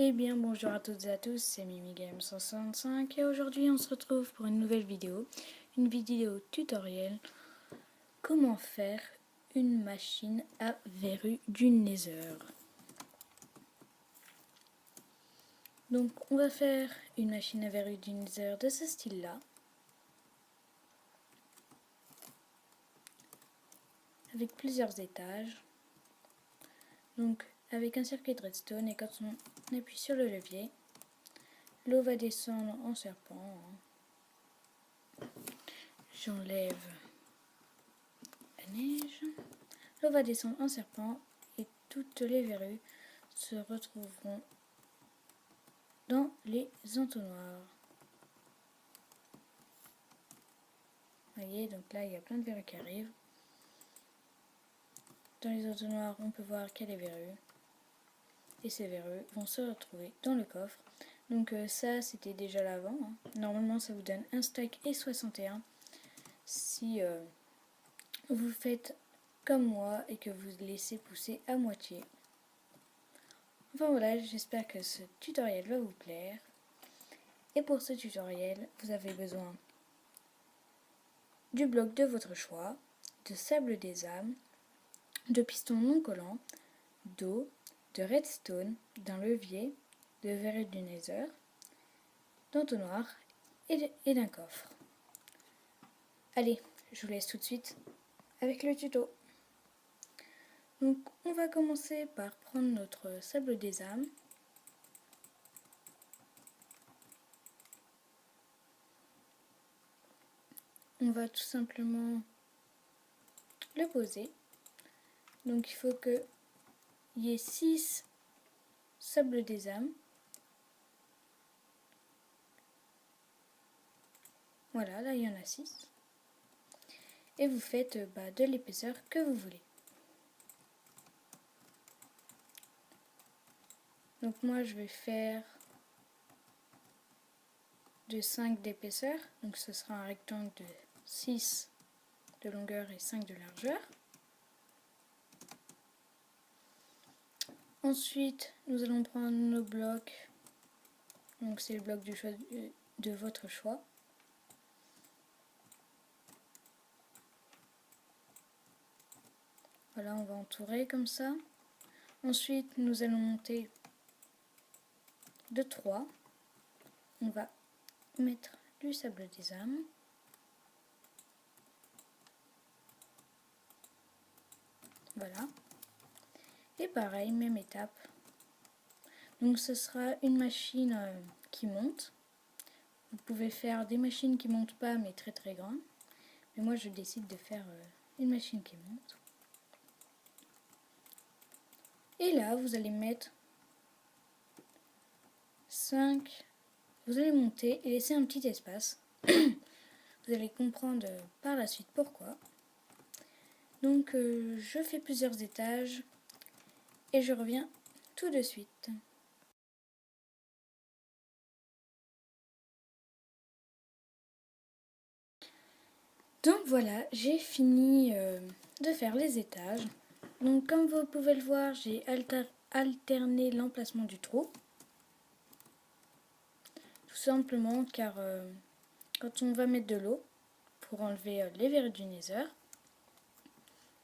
Eh bien bonjour à toutes et à tous, c'est MimiGame165 et aujourd'hui on se retrouve pour une nouvelle vidéo, une vidéo tutoriel comment faire une machine à verrues du Nether. Donc on va faire une machine à verrues du Nether de ce style là, avec plusieurs étages, donc avec un circuit de redstone, et quand on appuie sur le levier, l'eau va descendre en serpent. J'enlève la neige. L'eau va descendre en serpent et toutes les verrues se retrouveront dans les entonnoirs. Vous voyez, donc là il y a plein de verrues qui arrivent. Dans les entonnoirs, on peut voir qu'il y a des verrues. Et ces verrues vont se retrouver dans le coffre. Donc ça, c'était déjà l'avant. Normalement, ça vous donne un stack et 61. Si vous faites comme moi et que vous laissez pousser à moitié. Enfin voilà, j'espère que ce tutoriel va vous plaire. Et pour ce tutoriel, vous avez besoin du bloc de votre choix, de sable des âmes, de pistons non collants, d'eau, de redstone, d'un levier, de verrues du Nether, d'entonnoir et d'un coffre. Allez, je vous laisse tout de suite avec le tuto. Donc on va commencer par prendre notre sable des âmes. On va tout simplement le poser. Donc il faut qu'il y ait 6 sables des âmes. Voilà, là il y en a 6. Et vous faites de l'épaisseur que vous voulez. Donc moi je vais faire de 5 d'épaisseur. Donc ce sera un rectangle de 6 de longueur et 5 de largeur. Ensuite, nous allons prendre nos blocs. Donc c'est le bloc du choix de votre choix. Voilà, on va entourer comme ça. Ensuite, nous allons monter de 3. On va mettre du sable des âmes. Voilà. Et pareil, même étape. Donc ce sera une machine qui monte. Vous pouvez faire des machines qui montent pas mais très très grandes. Mais moi je décide de faire une machine qui monte. Et là vous allez mettre 5. Vous allez monter et laisser un petit espace. Vous allez comprendre par la suite pourquoi. Donc je fais plusieurs étages et je reviens tout de suite. Donc voilà, j'ai fini de faire les étages. Donc comme vous pouvez le voir, j'ai alterné l'emplacement du trou. Tout simplement car quand on va mettre de l'eau pour enlever les verrues du Nether,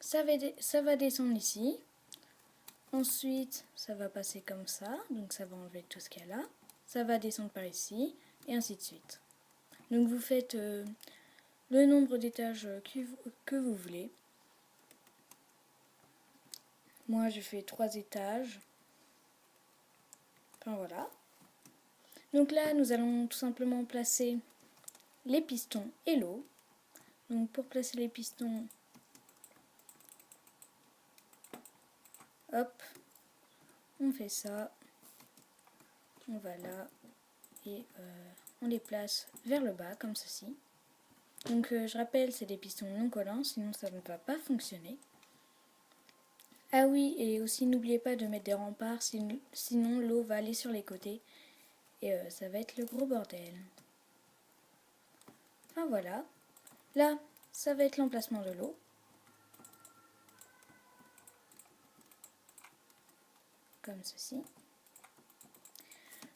ça va descendre ici. Ensuite, ça va passer comme ça, donc ça va enlever tout ce qu'il y a là. Ça va descendre par ici, et ainsi de suite. Donc vous faites le nombre d'étages que vous voulez. Moi, je fais 3 étages. Enfin voilà. Donc là, nous allons tout simplement placer les pistons et l'eau. Donc pour placer les pistons, hop, on fait ça. On va là et on les place vers le bas comme ceci. Donc je rappelle, c'est des pistons non collants, sinon ça ne va pas fonctionner. Ah oui, et aussi n'oubliez pas de mettre des remparts, sinon l'eau va aller sur les côtés et ça va être le gros bordel. Enfin voilà, là ça va être l'emplacement de l'eau. Comme ceci.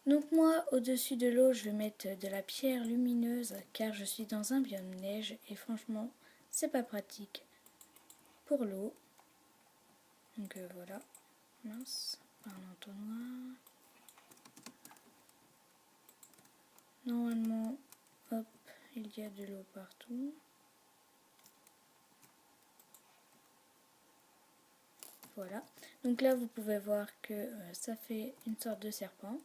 Donc moi, au-dessus de l'eau, je vais mettre de la pierre lumineuse car je suis dans un biome neige et franchement, c'est pas pratique pour l'eau. Donc voilà, mince, par l'entonnoir. Normalement, hop, il y a de l'eau partout. Voilà, donc là vous pouvez voir que ça fait une sorte de serpent.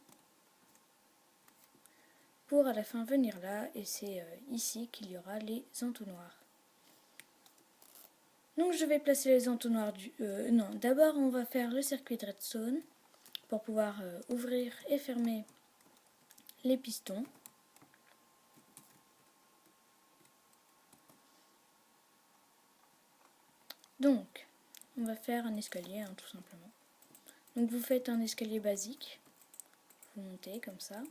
Pour à la fin venir là, et c'est ici qu'il y aura les entonnoirs. Donc je vais placer les entonnoirs non, d'abord on va faire le circuit de redstone pour pouvoir ouvrir et fermer les pistons. Donc, on va faire un escalier, hein, tout simplement. Donc vous faites un escalier basique, vous montez comme ça.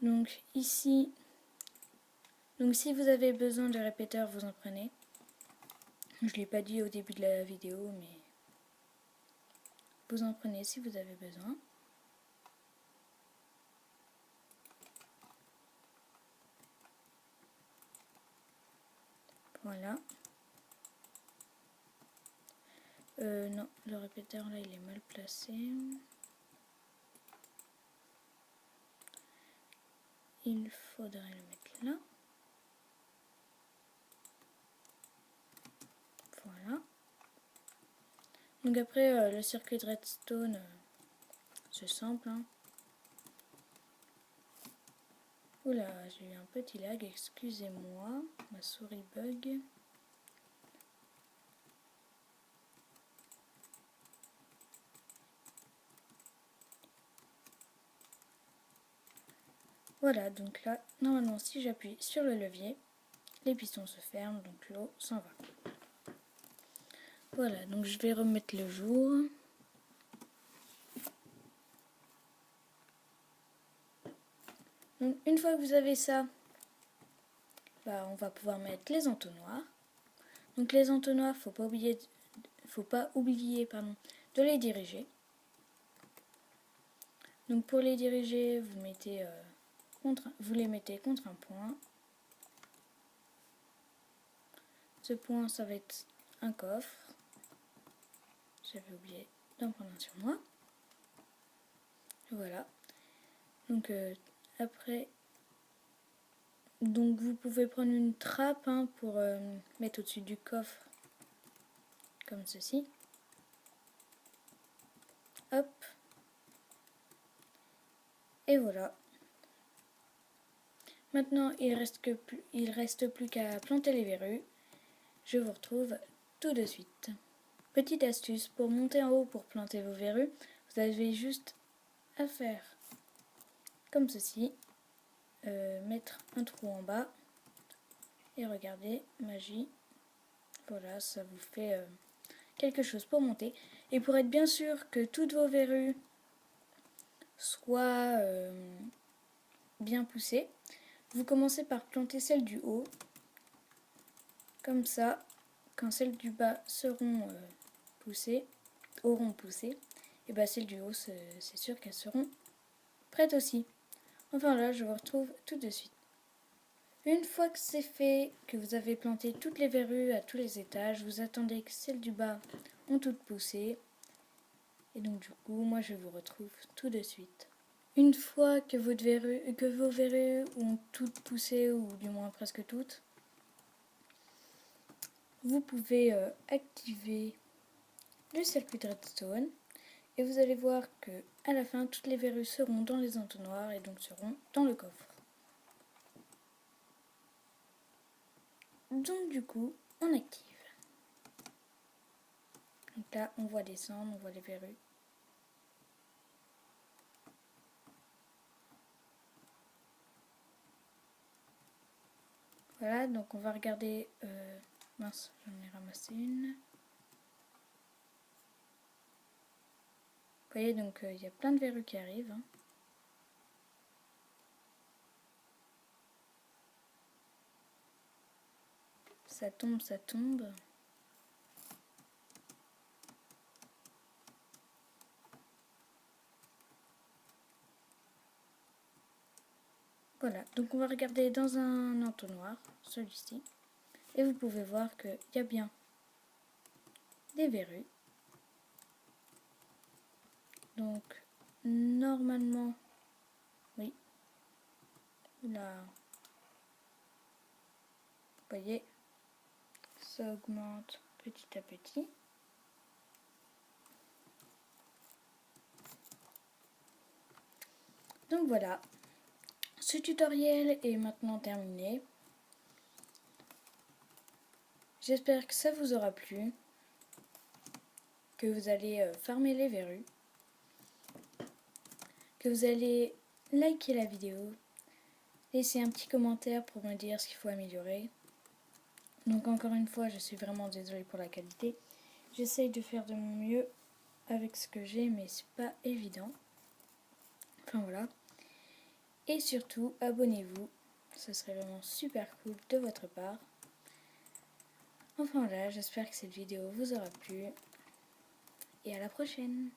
Donc ici, donc si vous avez besoin de répéteurs, vous en prenez. Je ne l'ai pas dit au début de la vidéo, mais vous en prenez si vous avez besoin. Voilà. Non, le répéteur là il est mal placé. Il faudrait le mettre là. Voilà. Donc après le circuit de redstone, c'est simple. Hein. Oula, j'ai eu un petit lag, excusez-moi, ma souris bug. Voilà, donc là, normalement, si j'appuie sur le levier, les pistons se ferment, donc l'eau s'en va. Voilà, donc je vais remettre le jour. Donc une fois que vous avez ça, on va pouvoir mettre les entonnoirs. Donc les entonnoirs, faut pas oublier de les diriger. Donc pour les diriger, vous les mettez contre un point. Ce point, ça va être un coffre. J'avais oublié d'en prendre un sur moi. Voilà. Donc après, donc vous pouvez prendre une trappe hein, pour mettre au-dessus du coffre, comme ceci. Hop. Et voilà. Maintenant, il reste plus qu'à planter les verrues. Je vous retrouve tout de suite. Petite astuce, pour monter en haut pour planter vos verrues, vous avez juste à faire comme ceci. Mettre un trou en bas. Et regardez, magie. Voilà, ça vous fait quelque chose pour monter. Et pour être bien sûr que toutes vos verrues soient bien poussées, vous commencez par planter celles du haut. Comme ça, quand celles du bas auront poussé, et bien celles du haut, c'est sûr qu'elles seront prêtes aussi. Enfin là, je vous retrouve tout de suite. Une fois que c'est fait, que vous avez planté toutes les verrues à tous les étages, vous attendez que celles du bas ont toutes poussé. Et donc du coup, moi je vous retrouve tout de suite. Une fois que vos verrues ont toutes poussé, ou du moins presque toutes, vous pouvez activer le circuit de redstone. Et vous allez voir que à la fin, toutes les verrues seront dans les entonnoirs et donc seront dans le coffre. Donc du coup, on active. Donc là, on voit descendre, on voit les verrues. Voilà, donc on va regarder... mince, j'en ai ramassé une. voyez, donc il y a plein de verrues qui arrivent. Hein. Ça tombe, ça tombe. Voilà, donc on va regarder dans un entonnoir, celui-ci. Et vous pouvez voir qu'il y a bien des verrues. Donc, normalement, oui. Là, vous voyez, ça augmente petit à petit. Donc voilà, ce tutoriel est maintenant terminé. J'espère que ça vous aura plu, que vous allez farmer les verrues, que vous allez liker la vidéo, laisser un petit commentaire pour me dire ce qu'il faut améliorer. Donc encore une fois, je suis vraiment désolée pour la qualité. J'essaye de faire de mon mieux avec ce que j'ai, mais c'est pas évident. Enfin voilà. Et surtout, abonnez-vous. Ce serait vraiment super cool de votre part. Enfin voilà, j'espère que cette vidéo vous aura plu. Et à la prochaine!